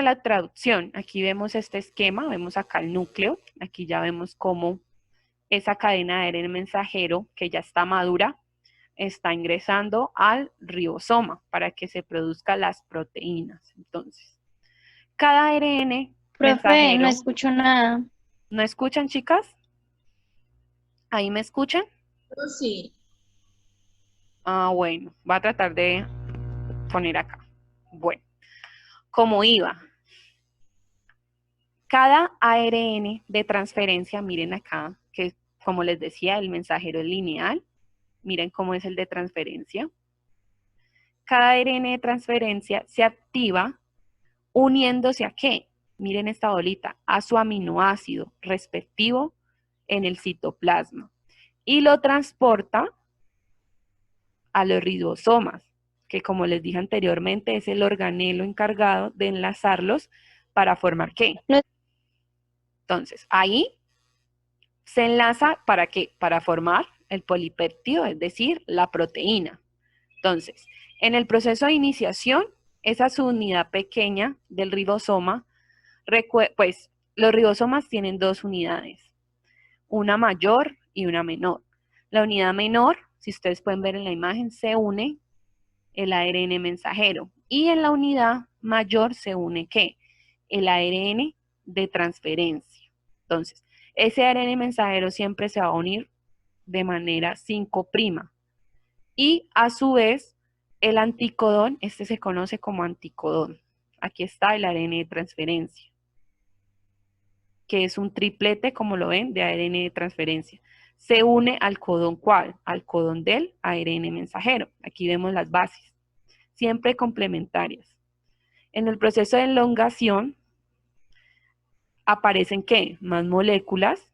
la traducción, aquí vemos este esquema, vemos acá el núcleo, aquí ya vemos cómo esa cadena de ARN mensajero que ya está madura está ingresando al ribosoma para que se produzcan las proteínas. Entonces, cada ARN Profe, no mensajero, escucho nada. ¿no escuchan, chicas? ¿Ahí me escuchan? Sí. Ah, bueno, voy a tratar de poner acá. Bueno, como iba, cada ARN de transferencia, miren acá, que como les decía, el mensajero es lineal. Miren cómo es el de transferencia. Cada ARN de transferencia se activa uniéndose a ¿qué? Miren esta bolita, a su aminoácido respectivo en el citoplasma y lo transporta a los ribosomas, que como les dije anteriormente es el organelo encargado de enlazarlos para formar ¿qué? No, Entonces, ahí se enlaza ¿para qué? Para formar el polipéptido, es decir, la proteína. Entonces, en el proceso de iniciación, esa subunidad pequeña del ribosoma, pues los ribosomas tienen dos unidades, una mayor y una menor. La unidad menor, si ustedes pueden ver en la imagen, se une el ARN mensajero y en la unidad mayor se une ¿qué? El ARN de transferencia. Entonces, ese ARN mensajero siempre se va a unir de manera 5' y a su vez el anticodón, este se conoce como anticodón. Aquí está el ARN de transferencia, que es un triplete, como lo ven, de ARN de transferencia. Se une al codón ¿cuál? Al codón del ARN mensajero. Aquí vemos las bases, siempre complementarias. En el proceso de elongación aparecen ¿qué? Más moléculas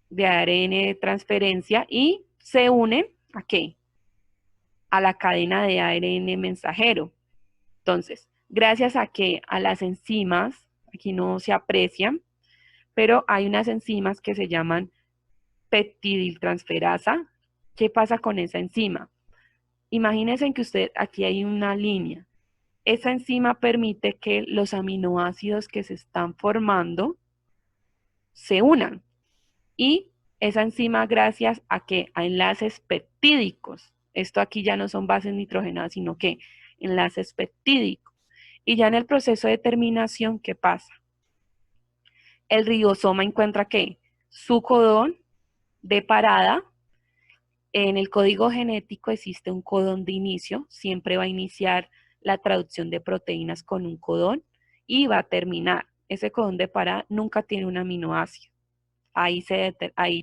de ARN de transferencia y se unen ¿a qué? A la cadena de ARN mensajero. Entonces, gracias a que a las enzimas, aquí no se aprecian, pero hay unas enzimas que se llaman peptidiltransferasa. ¿Qué pasa con esa enzima? Imagínense que usted, aquí hay una línea. Esa enzima permite que los aminoácidos que se están formando se unan. Y esa enzima, gracias a que a enlaces peptídicos, esto aquí ya no son bases nitrogenadas, sino que enlaces peptídicos. Y ya en el proceso de terminación, ¿qué pasa? El ribosoma encuentra ¿qué? Su codón de parada. En el código genético existe un codón de inicio, siempre va a iniciar la traducción de proteínas con un codón y va a terminar. Ese codón de parada nunca tiene un aminoácido. Ahí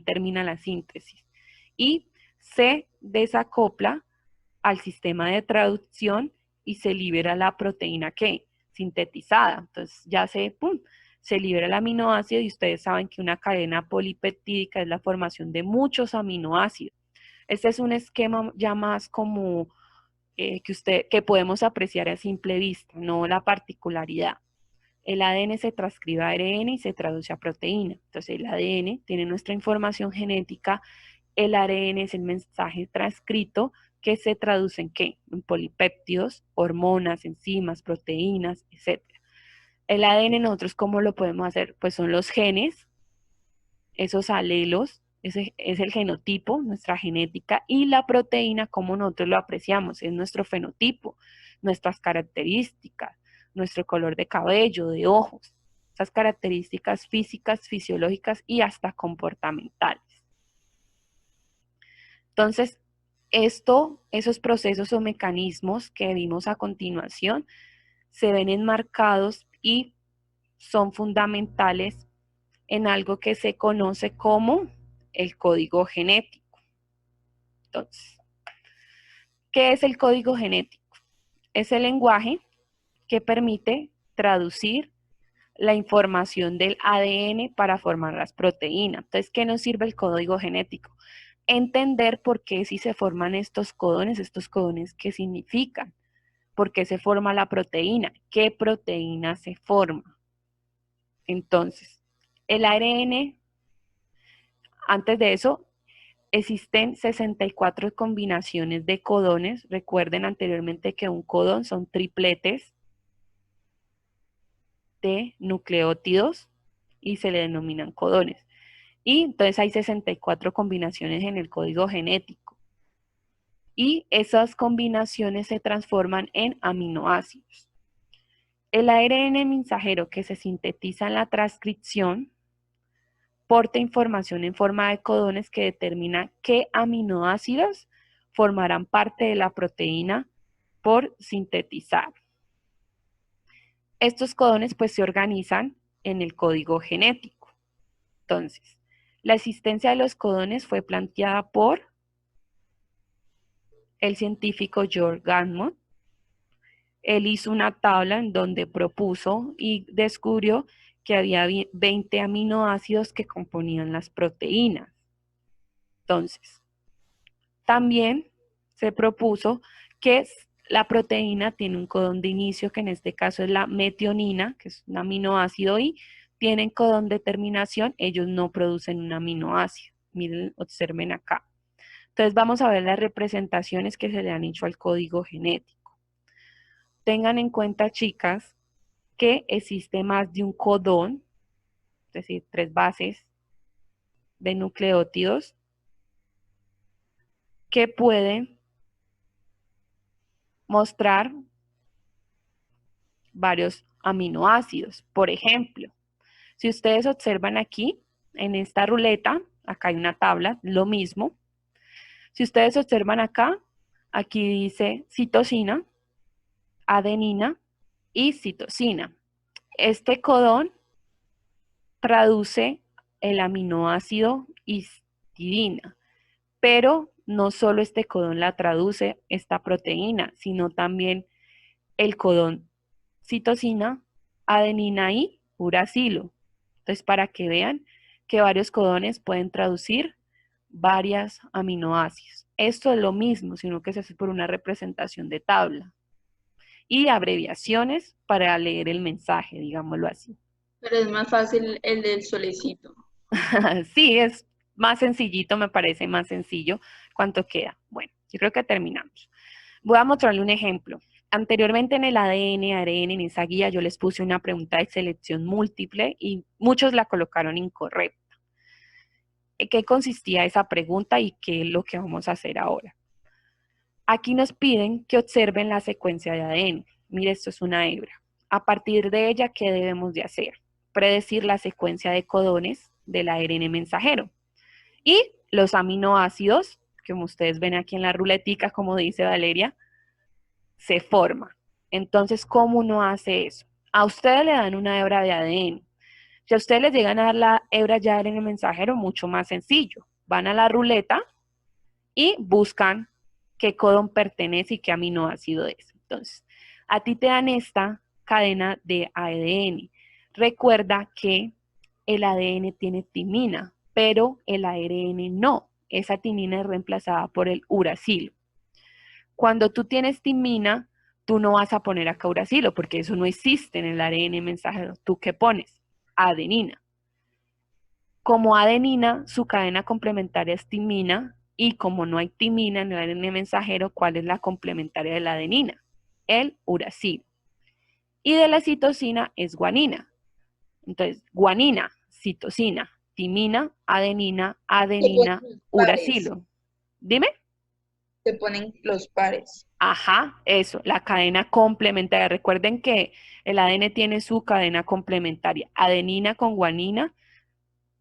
termina la síntesis. Y se desacopla al sistema de traducción y se libera la proteína ¿qué? Sintetizada. Entonces ya se libera el aminoácido y ustedes saben que una cadena polipeptídica es la formación de muchos aminoácidos. Este es un esquema ya más como que podemos apreciar a simple vista, no la particularidad. El ADN se transcribe a ARN y se traduce a proteína. Entonces el ADN tiene nuestra información genética, el ARN es el mensaje transcrito que se traduce en ¿qué? En polipéptidos, hormonas, enzimas, proteínas, etc. El ADN nosotros ¿cómo lo podemos hacer? Pues son los genes, esos alelos, ese es el genotipo, nuestra genética, y la proteína, como nosotros lo apreciamos, es nuestro fenotipo, nuestras características, nuestro color de cabello, de ojos, esas características físicas, fisiológicas y hasta comportamentales. Entonces, esos procesos o mecanismos que vimos a continuación se ven enmarcados y son fundamentales en algo que se conoce como el código genético. Entonces, ¿qué es el código genético? Es el lenguaje que permite traducir la información del ADN para formar las proteínas. Entonces, ¿qué nos sirve el código genético? Entender por qué si se forman estos codones, ¿qué significan? ¿Por qué se forma la proteína? ¿Qué proteína se forma? Entonces, el ARN, antes de eso, existen 64 combinaciones de codones. Recuerden anteriormente que un codón son tripletes. de nucleótidos y se le denominan codones. Y entonces hay 64 combinaciones en el código genético. Y esas combinaciones se transforman en aminoácidos. El ARN mensajero que se sintetiza en la transcripción porta información en forma de codones que determina qué aminoácidos formarán parte de la proteína por sintetizar. Estos codones pues se organizan en el código genético. Entonces, la existencia de los codones fue planteada por el científico George Gamow. Él hizo una tabla en donde propuso y descubrió que había 20 aminoácidos que componían las proteínas. Entonces, también se propuso que la proteína tiene un codón de inicio, que en este caso es la metionina, que es un aminoácido, y tienen codón de terminación, ellos no producen un aminoácido. Miren, observen acá. Entonces vamos a ver las representaciones que se le han hecho al código genético. Tengan en cuenta, chicas, que existe más de un codón, es decir, 3 bases de nucleótidos que pueden mostrar varios aminoácidos. Por ejemplo, si ustedes observan aquí, en esta ruleta, acá hay una tabla, lo mismo. Si ustedes observan acá, aquí dice citosina, adenina y citosina. Este codón traduce el aminoácido histidina, pero no solo este codón la traduce esta proteína, sino también el codón citosina, adenina y uracilo. Entonces, para que vean que varios codones pueden traducir varias aminoácidos. Esto es lo mismo, sino que se hace por una representación de tabla. Y abreviaciones para leer el mensaje, digámoslo así. Pero es más fácil el del solecito. Sí, es más sencillito, me parece más sencillo. ¿Cuánto queda? Bueno, yo creo que terminamos. Voy a mostrarle un ejemplo. Anteriormente en el ADN, ARN, en esa guía, yo les puse una pregunta de selección múltiple y muchos la colocaron incorrecta. ¿Qué consistía esa pregunta y qué es lo que vamos a hacer ahora? Aquí nos piden que observen la secuencia de ADN. Mire, esto es una hebra. A partir de ella, ¿qué debemos de hacer? Predecir la secuencia de codones del ARN mensajero. Y los aminoácidos, como ustedes ven aquí en la ruletica, como dice Valeria, se forman. Entonces, ¿cómo uno hace eso? A ustedes le dan una hebra de ADN. Si a ustedes les llegan a dar la hebra ya en el mensajero, mucho más sencillo. Van a la ruleta y buscan qué codón pertenece y qué aminoácido es. Entonces, a ti te dan esta cadena de ADN. Recuerda que el ADN tiene timina, pero el ARN no. Esa timina es reemplazada por el uracilo. Cuando tú tienes timina, tú no vas a poner acá uracilo, porque eso no existe en el ARN mensajero. ¿Tú qué pones? Adenina. Como adenina, su cadena complementaria es timina, y como no hay timina en el ARN mensajero, ¿cuál es la complementaria de la adenina? El uracilo. Y de la citosina es guanina. Entonces, guanina, citosina, timina, adenina, Se ponen adenina, los pares. uracilo. Dime. Se ponen los pares. Ajá, eso, la cadena complementaria. Recuerden que el ADN tiene su cadena complementaria. Adenina con guanina,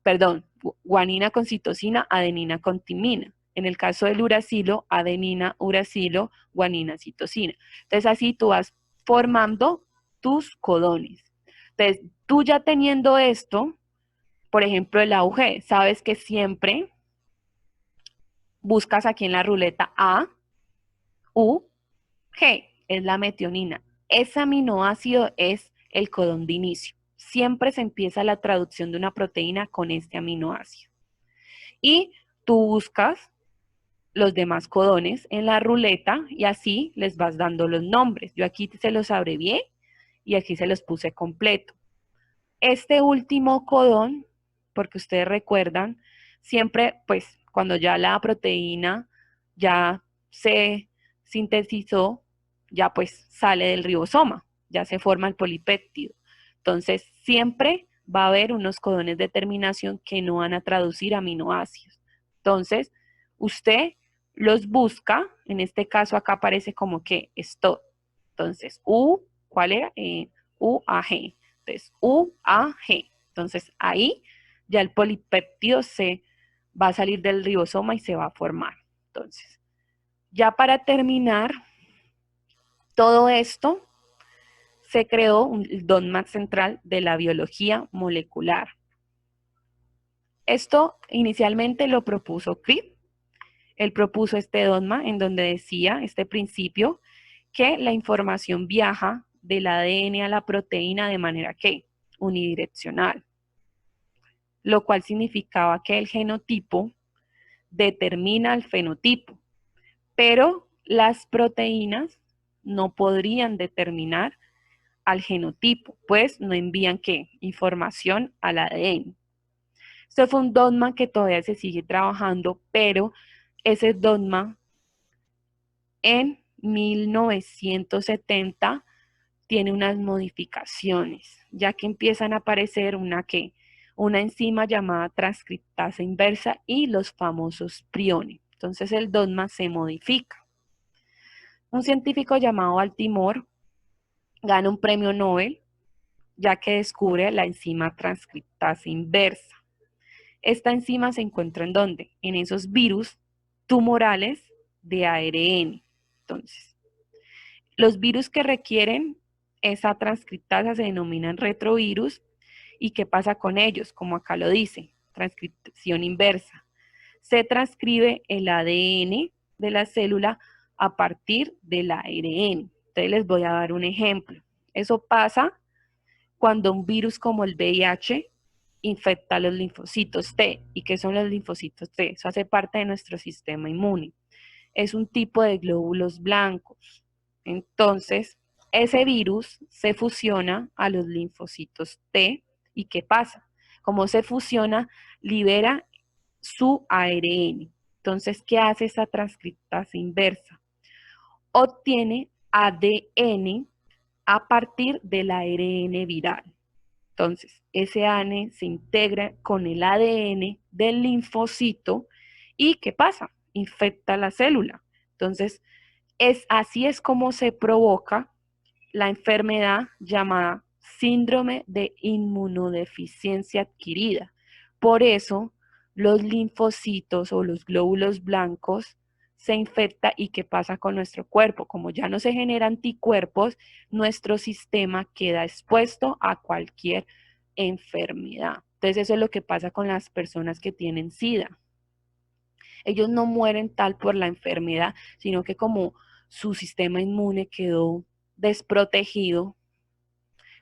perdón, guanina con citosina, adenina con timina. En el caso del uracilo, adenina, uracilo, guanina, citosina. Entonces así tú vas formando tus codones. Entonces, tú ya teniendo esto, por ejemplo, el AUG, sabes que siempre buscas aquí en la ruleta A, U, G, es la metionina. Ese aminoácido es el codón de inicio. Siempre se empieza la traducción de una proteína con este aminoácido. Y tú buscas los demás codones en la ruleta y así les vas dando los nombres. Yo aquí se los abrevié y aquí se los puse completo. Este último codón, porque ustedes recuerdan, siempre, pues, cuando ya la proteína ya se sintetizó, ya pues sale del ribosoma, ya se forma el polipéptido. Entonces, siempre va a haber unos codones de terminación que no van a traducir aminoácidos. Entonces, usted los busca, en este caso acá aparece como que stop. Entonces, ¿cuál era? UAG. Entonces, UAG. Entonces, ahí ya el polipéptido se va a salir del ribosoma y se va a formar. Entonces, ya para terminar todo esto, se creó el dogma central de la biología molecular. Esto inicialmente lo propuso Crick. Él propuso este dogma en donde decía, este principio, que la información viaja del ADN a la proteína de manera que unidireccional, lo cual significaba que el genotipo determina el fenotipo, pero las proteínas no podrían determinar al genotipo, pues no envían ¿qué? Información al ADN. Esto fue un dogma que todavía se sigue trabajando, pero ese dogma en 1970 tiene unas modificaciones, ya que empiezan a aparecer una enzima llamada transcriptasa inversa y los famosos priones. Entonces el dogma se modifica. Un científico llamado Baltimore gana un premio Nobel, ya que descubre la enzima transcriptasa inversa. Esta enzima se encuentra ¿en dónde? En esos virus tumorales de ARN. Entonces, los virus que requieren esa transcriptasa se denominan retrovirus. ¿Y qué pasa con ellos? Como acá lo dice, transcripción inversa. Se transcribe el ADN de la célula a partir del ARN. Entonces les voy a dar un ejemplo. Eso pasa cuando un virus como el VIH infecta los linfocitos T. ¿Y qué son los linfocitos T? Eso hace parte de nuestro sistema inmune. Es un tipo de glóbulos blancos. Entonces, ese virus se fusiona a los linfocitos T. ¿Y qué pasa? Como se fusiona, libera su ARN. Entonces, ¿qué hace esa transcriptasa inversa? Obtiene ADN a partir del ARN viral. Entonces, ese ADN se integra con el ADN del linfocito y ¿qué pasa? Infecta la célula. Entonces, así es como se provoca la enfermedad llamada síndrome de inmunodeficiencia adquirida. Por eso, los linfocitos o los glóbulos blancos se infecta y ¿qué pasa con nuestro cuerpo? Como ya no se generan anticuerpos, nuestro sistema queda expuesto a cualquier enfermedad. Entonces eso es lo que pasa con las personas que tienen SIDA. Ellos no mueren tal por la enfermedad, sino que como su sistema inmune quedó desprotegido,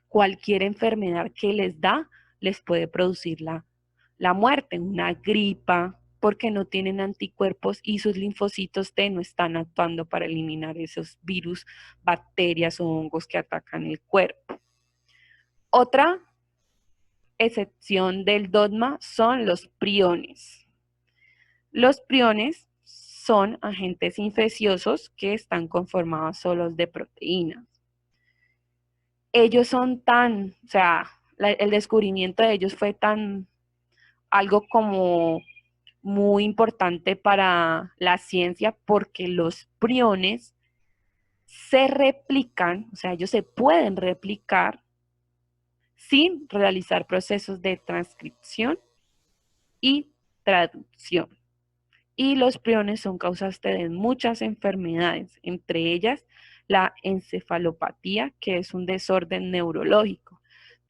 cualquier enfermedad que les da les puede producir la muerte, una gripa, porque no tienen anticuerpos y sus linfocitos T no están actuando para eliminar esos virus, bacterias o hongos que atacan el cuerpo. Otra excepción del dogma son los priones. Los priones son agentes infecciosos que están conformados solo de proteínas. Ellos son el descubrimiento de ellos fue algo como muy importante para la ciencia porque los priones se replican, o sea, ellos se pueden replicar sin realizar procesos de transcripción y traducción. Y los priones son causas de muchas enfermedades, entre ellas la encefalopatía, que es un desorden neurológico.